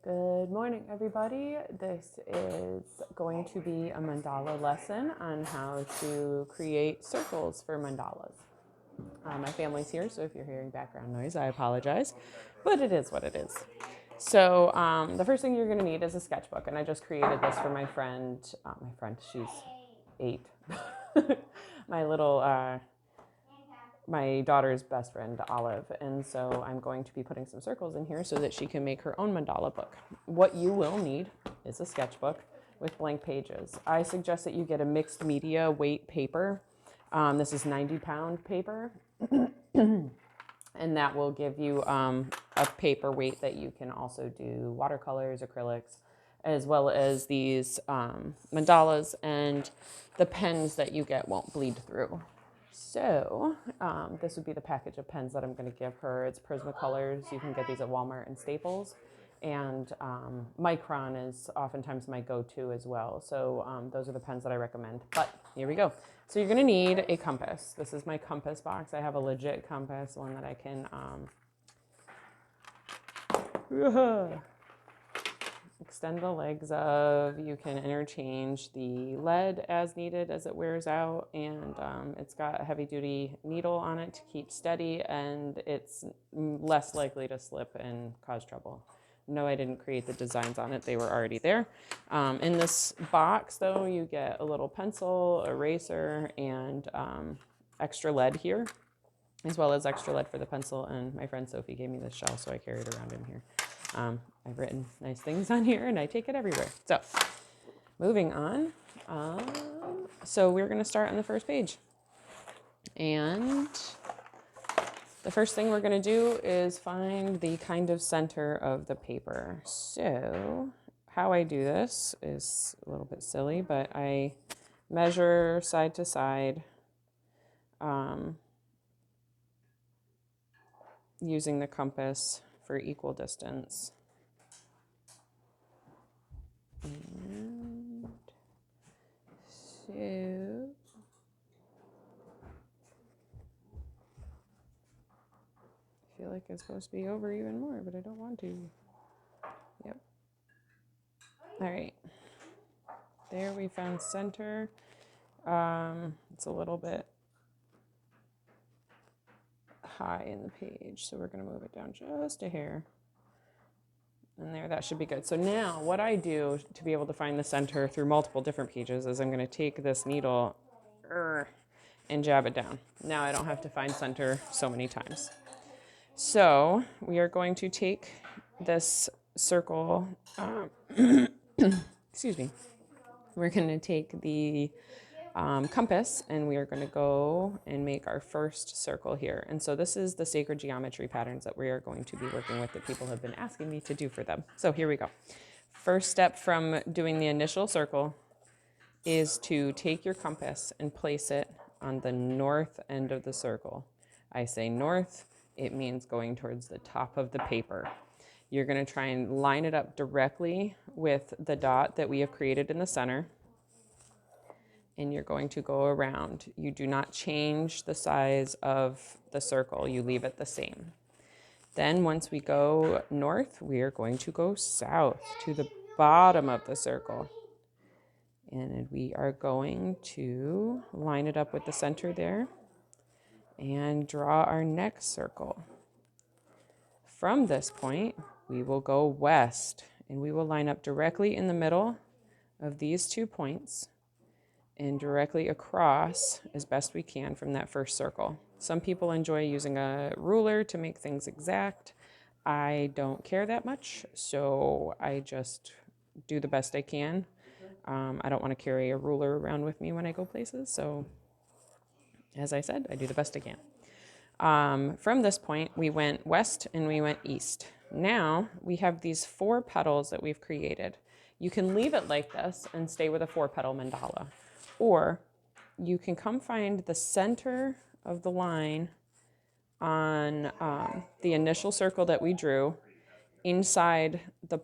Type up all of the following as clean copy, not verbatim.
Good morning, everybody. This is going to be a mandala lesson on how to create circles for mandalas. My family's here, so if you're hearing background noise, I apologize, but it is what it is. So the first thing you're going to need is a sketchbook, and I just created this for my friend. She's 8. my little my daughter's best friend, Olive, and so I'm going to be putting some circles in here so that she can make her own mandala book. What you will need is a sketchbook with blank pages. I suggest that you get a mixed media weight paper. This is 90-pound paper, and that will give you a paper weight that you can also do watercolors, acrylics, as well as these mandalas, and the pens that you get won't bleed through. So this would be the package of pens that I'm going to give her. It's Prismacolors. You can get these at Walmart and Staples. And Micron is oftentimes my go-to as well. So those are the pens that I recommend. But here we go. So you're going to need a compass. This is my compass box. I have a legit compass, one that I can extend the legs of. You can interchange the lead as needed as it wears out, and it's got a heavy duty needle on it to keep steady, and it's less likely to slip and cause trouble. No, I didn't create the designs on it. They were already there. In this box, though, you get a little pencil, eraser, and extra lead here, as well as extra lead for the pencil. And my friend Sophie gave me this shell, so I carry it around in here. I've written nice things on here, and I take it everywhere. So moving on. So we're going to start on the first page. And the first thing we're going to do is find the kind of center of the paper. So how I do this is a little bit silly, but I measure side to side using the compass for equal distance. And so I feel like it's supposed to be over even more, but I don't want to. Yep. All right. There we found center. It's a little bit high in the page, so we're going to move it down just a hair. And there, that should be good. So now what I do to be able to find the center through multiple different pages is I'm going to take this needle and jab it down. Now I don't have to find center so many times. So we are going to take this circle, excuse me, we're going to take the compass, and we are going to go and make our first circle here. And so this is the sacred geometry patterns that we are going to be working with that people have been asking me to do for them. So here we go. First step from doing the initial circle is to take your compass and place it on the north end of the circle. I say north, it means going towards the top of the paper. You're going to try and line it up directly with the dot that we have created in the center. And you're going to go around. You do not change the size of the circle. You leave it the same. Then once we go north, we are going to go south to the bottom of the circle. And we are going to line it up with the center there and draw our next circle. From this point, we will go west, and we will line up directly in the middle of these 2 points and directly across as best we can from that first circle. Some people enjoy using a ruler to make things exact. I don't care that much, so I just do the best I can. I don't want to carry a ruler around with me when I go places, so as I said, I do the best I can. From this point, we went west and we went east. Now we have these 4 petals that we've created. You can leave it like this and stay with a 4-petal mandala. Or you can come find the center of the line on the initial circle that we drew inside the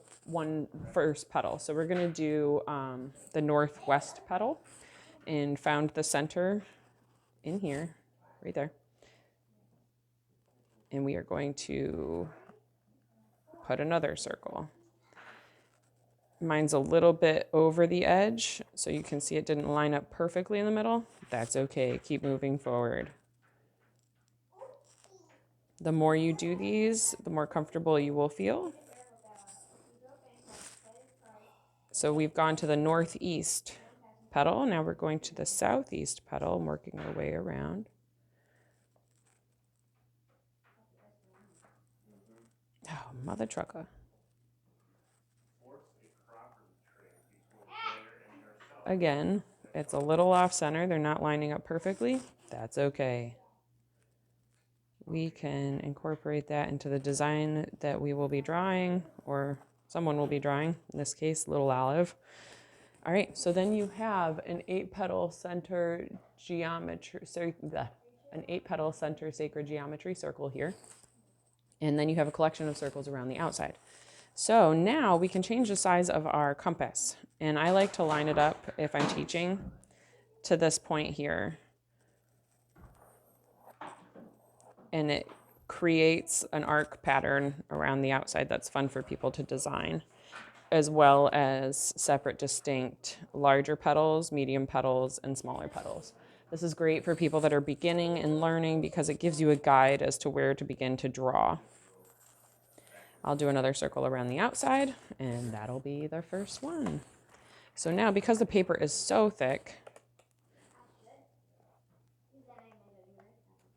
first petal. So we're going to do the northwest petal, and found the center in here, right there. And we are going to put another circle. Mine's a little bit over the edge, so you can see it didn't line up perfectly in the middle. That's okay, keep moving forward. The more you do these, the more comfortable you will feel. So we've gone to the northeast petal. Now we're going to the southeast petal and working our way around. Oh, mother trucker. Again, it's a little off center. They're not lining up perfectly. That's okay. We can incorporate that into the design that we will be drawing, or someone will be drawing, in this case, little Olive. All right, so then you have an 8-petal center geometry, an 8-petal center sacred geometry circle here. And then you have a collection of circles around the outside. So now we can change the size of our compass. And I like to line it up, if I'm teaching, to this point here. And it creates an arc pattern around the outside that's fun for people to design, as well as separate, distinct, larger petals, medium petals, and smaller petals. This is great for people that are beginning and learning because it gives you a guide as to where to begin to draw. I'll do another circle around the outside, and that'll be the first one. So now, because the paper is so thick,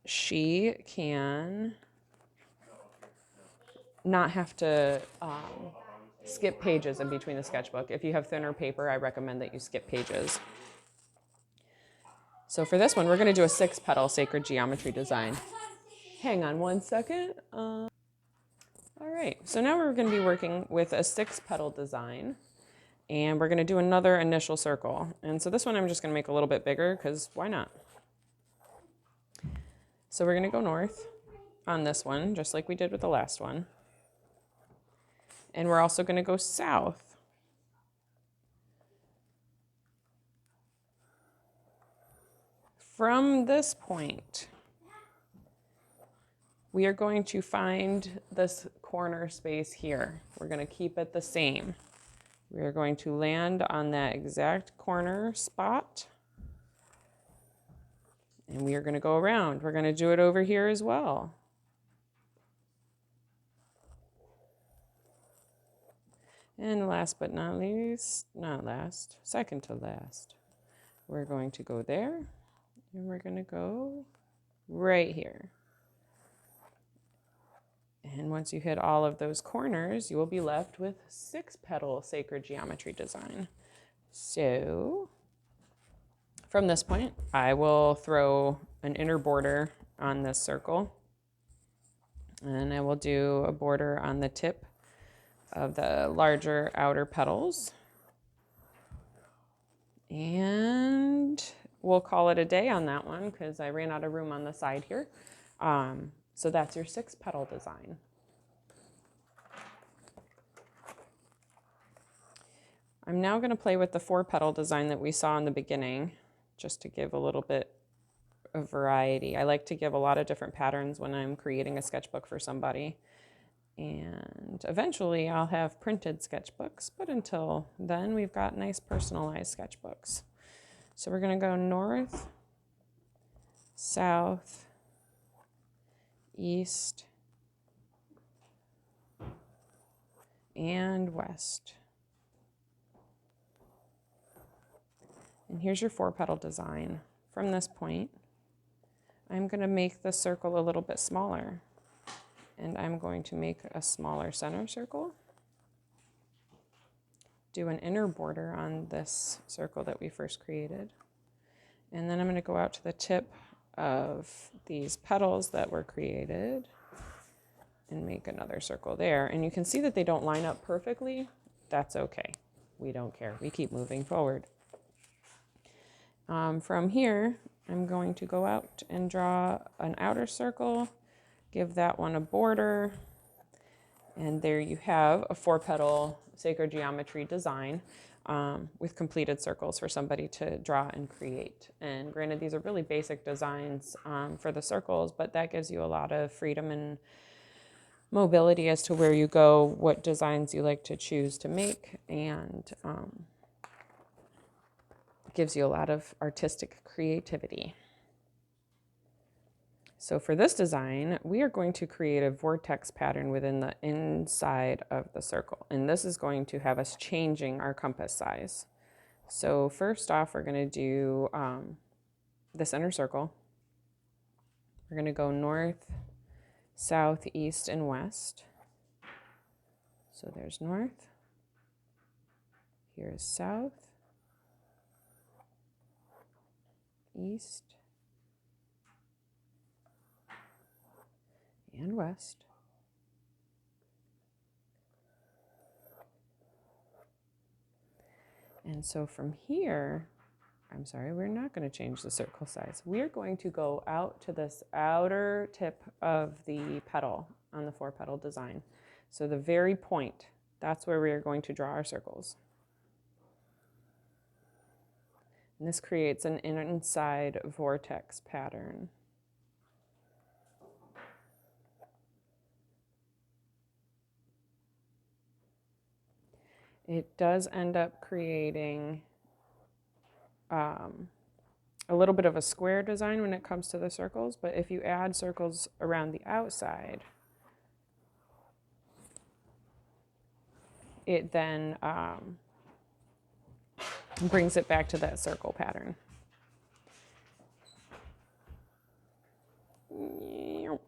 she can not have to skip pages in between the sketchbook. If you have thinner paper, I recommend that you skip pages. So for this one, we're going to do a 6-petal sacred geometry design. Hang on one second. All right, so now we're going to be working with a 6-petal design, and we're going to do another initial circle. And so this one I'm just going to make a little bit bigger because why not? So we're going to go north on this one, just like we did with the last one. And we're also going to go south. From this point, we are going to find this corner space here. We're going to keep it the same. We are going to land on that exact corner spot. And we are going to go around. We're going to do it over here as well. And last but not least, second to last, we're going to go there, and we're going to go right here. And once you hit all of those corners, you will be left with 6-petal sacred geometry design. So from this point, I will throw an inner border on this circle, and I will do a border on the tip of the larger outer petals. And we'll call it a day on that one because I ran out of room on the side here. So that's your 6-petal design. I'm now going to play with the 4-petal design that we saw in the beginning, just to give a little bit of variety. I like to give a lot of different patterns when I'm creating a sketchbook for somebody. And eventually I'll have printed sketchbooks, but until then we've got nice personalized sketchbooks. So we're going to go north, south, east, and west. And here's your 4-petal design. From this point, I'm going to make the circle a little bit smaller. And I'm going to make a smaller center circle. Do an inner border on this circle that we first created. And then I'm going to go out to the tip of these petals that were created and make another circle there. And you can see that they don't line up perfectly. That's okay. We don't care. We keep moving forward. From here, I'm going to go out and draw an outer circle, give that one a border, and there you have a 4-petal sacred geometry design with completed circles for somebody to draw and create. And granted, these are really basic designs for the circles, but that gives you a lot of freedom and mobility as to where you go, what designs you like to choose to make, and gives you a lot of artistic creativity. So for this design, we are going to create a vortex pattern within the inside of the circle. And this is going to have us changing our compass size. So first off, we're going to do the center circle. We're going to go north, south, east, and west. So there's north. Here's south, east, and west. And so from here, I'm sorry, we're not going to change the circle size. We're going to go out to this outer tip of the petal on the 4-petal design. So the very point, that's where we are going to draw our circles. And this creates an inside vortex pattern. It does end up creating a little bit of a square design when it comes to the circles, but if you add circles around the outside, it then brings it back to that circle pattern. So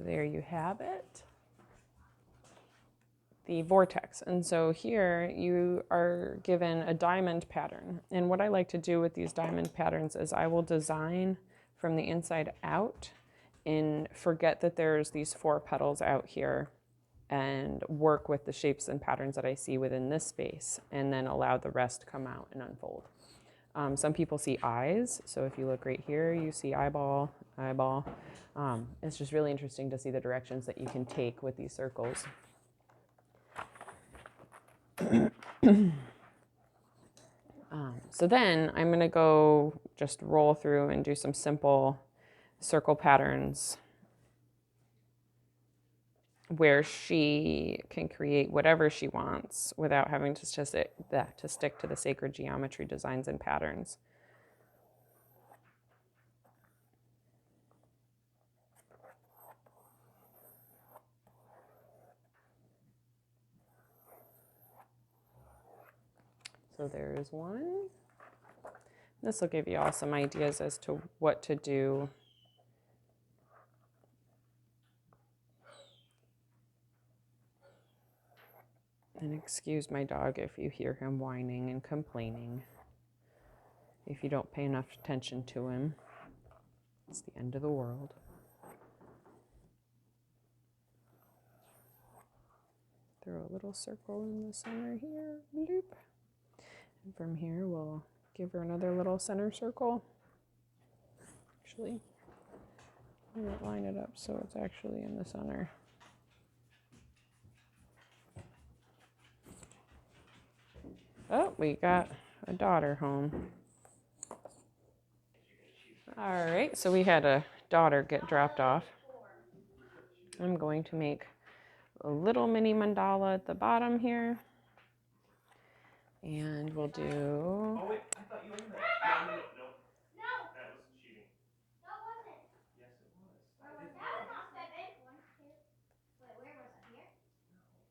there you have it, the vortex. And so here you are given a diamond pattern. And what I like to do with these diamond patterns is I will design from the inside out and forget that there's these 4 petals out here and work with the shapes and patterns that I see within this space, and then allow the rest to come out and unfold. Some people see eyes, so if you look right here, you see eyeball, eyeball. It's just really interesting to see the directions that you can take with these circles. So then I'm going to go just roll through and do some simple circle patterns where she can create whatever she wants without having to stick to the sacred geometry designs and patterns. So there's one. This will give you all some ideas as to what to do. And excuse my dog if you hear him whining and complaining. If you don't pay enough attention to him, it's the end of the world. Throw a little circle in the center here, bloop. And from here, we'll give her another little center circle. Actually, I'm going to line it up so it's actually in the center. Oh, we got a daughter home. All right, so we had a daughter get dropped off. I'm going to make a little mini mandala at the bottom here. And we'll do... Oh, wait, I thought you owned that. No. That was cheating. No, it wasn't. Yes, it was. That was not 7. 1, 2. Wait, where was it? Here?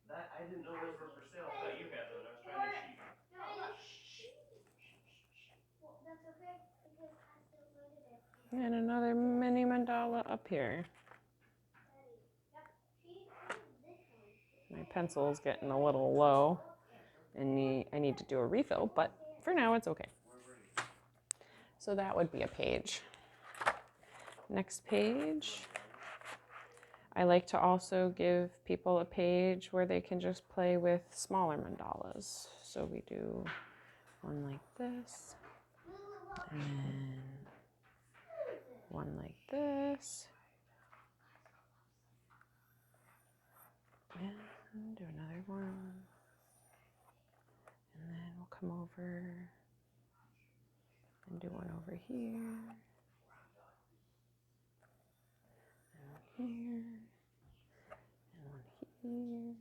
That I didn't know those were for sale. I thought you had them, and I was trying to cheat. No, look. Well, that's okay, because I still loaded it. And another mini mandala up here. My pencil is getting a little low, and I need to do a refill, but for now it's okay. So that would be a page. Next page. I like to also give people a page where they can just play with smaller mandalas. So we do one like this, and then one like this, and do another one, and then we'll come over and do one over here. here, and one here.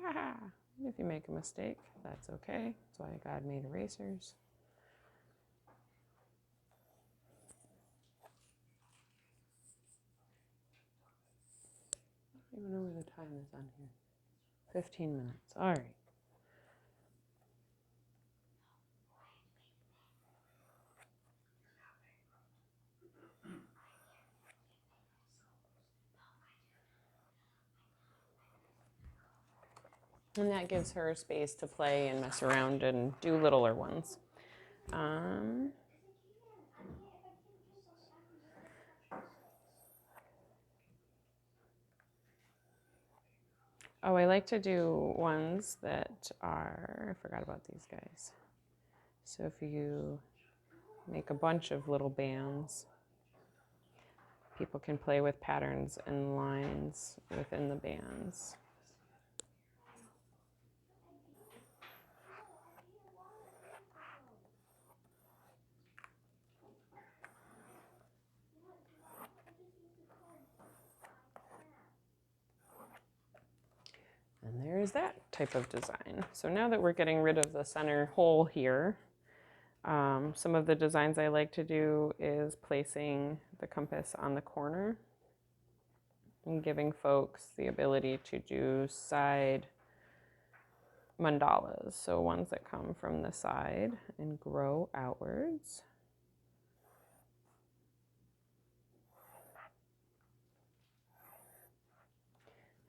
Ah, if you make a mistake, that's okay. That's why God made erasers. I don't even know where the time is on here. 15 minutes. All right. And that gives her space to play and mess around and do littler ones. Oh, I like to do ones that are, I forgot about these guys. So if you make a bunch of little bands, people can play with patterns and lines within the bands. And there's that type of design. So now that we're getting rid of the center hole here, some of the designs I like to do is placing the compass on the corner and giving folks the ability to do side mandalas. So ones that come from the side and grow outwards.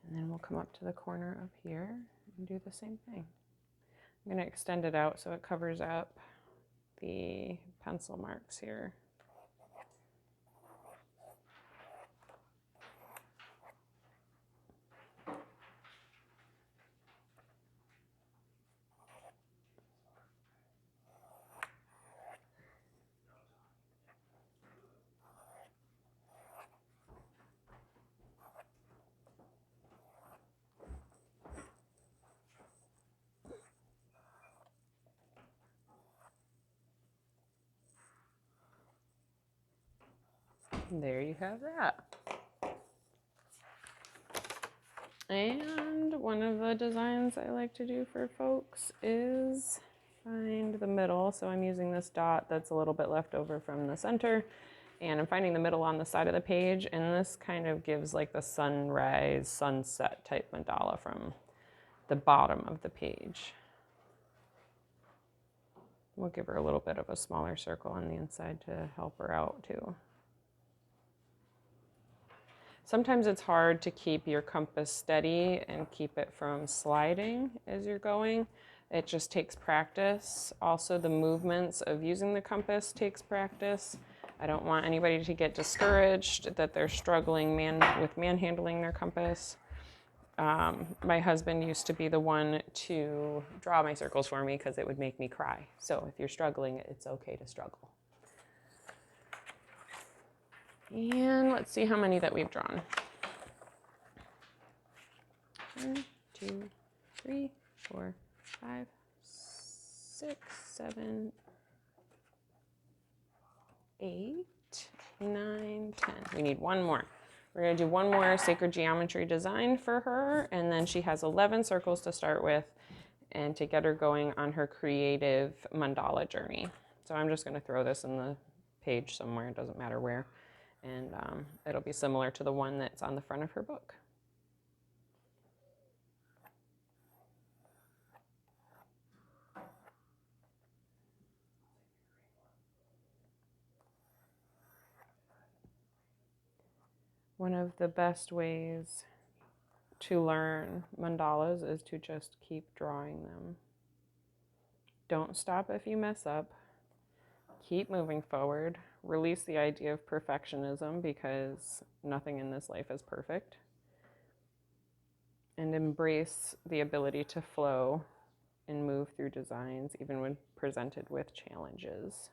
And then we'll come up to the corner up here and do the same thing. I'm going to extend it out so it covers up the pencil marks here. There you have that. And one of the designs I like to do for folks is find the middle. So I'm using this dot that's a little bit left over from the center, and I'm finding the middle on the side of the page, and this kind of gives like the sunrise, sunset type mandala from the bottom of the page. We'll give her a little bit of a smaller circle on the inside to help her out too. Sometimes it's hard to keep your compass steady and keep it from sliding as you're going. It just takes practice. Also, the movements of using the compass takes practice. I don't want anybody to get discouraged that they're struggling with manhandling their compass. My husband used to be the one to draw my circles for me because it would make me cry. So if you're struggling, it's okay to struggle. And let's see how many that we've drawn. 1, 2, 3, 4, 5, 6, 7, 8, 9, 10. We need one more. We're going to do one more sacred geometry design for her, and then she has 11 circles to start with and to get her going on her creative mandala journey. So I'm just going to throw this in the page somewhere, it doesn't matter where. And it'll be similar to the one that's on the front of her book. One of the best ways to learn mandalas is to just keep drawing them. Don't stop if you mess up. Keep moving forward. Release the idea of perfectionism because nothing in this life is perfect. And embrace the ability to flow and move through designs even when presented with challenges.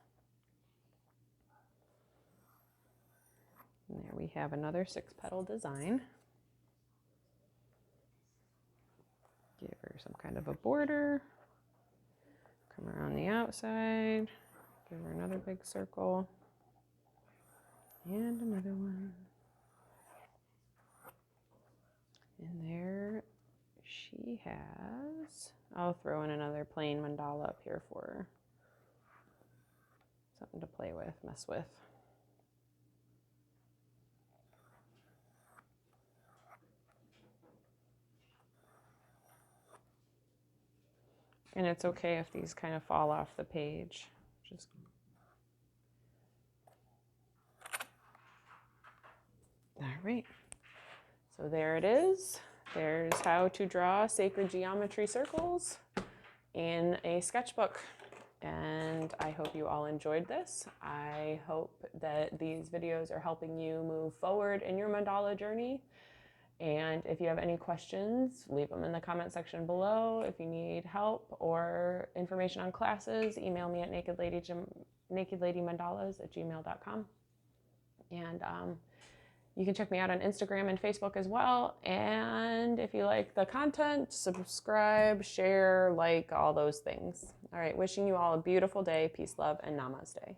And there we have another 6-petal design. Give her some kind of a border. Come around the outside. Give her another big circle. And another one. And there she has, I'll throw in another plain mandala up here for her. Something to play with, mess with. And it's okay if these kind of fall off the page. Just all right. So there it is. There's how to draw sacred geometry circles in a sketchbook. And I hope you all enjoyed this. I hope that these videos are helping you move forward in your mandala journey. And if you have any questions, leave them in the comment section below. If you need help or information on classes, email me at nakedladymandalas@gmail.com. And you can check me out on Instagram and Facebook as well. And if you like the content, subscribe, share, like, all those things. All right, wishing you all a beautiful day. Peace, love, and namaste.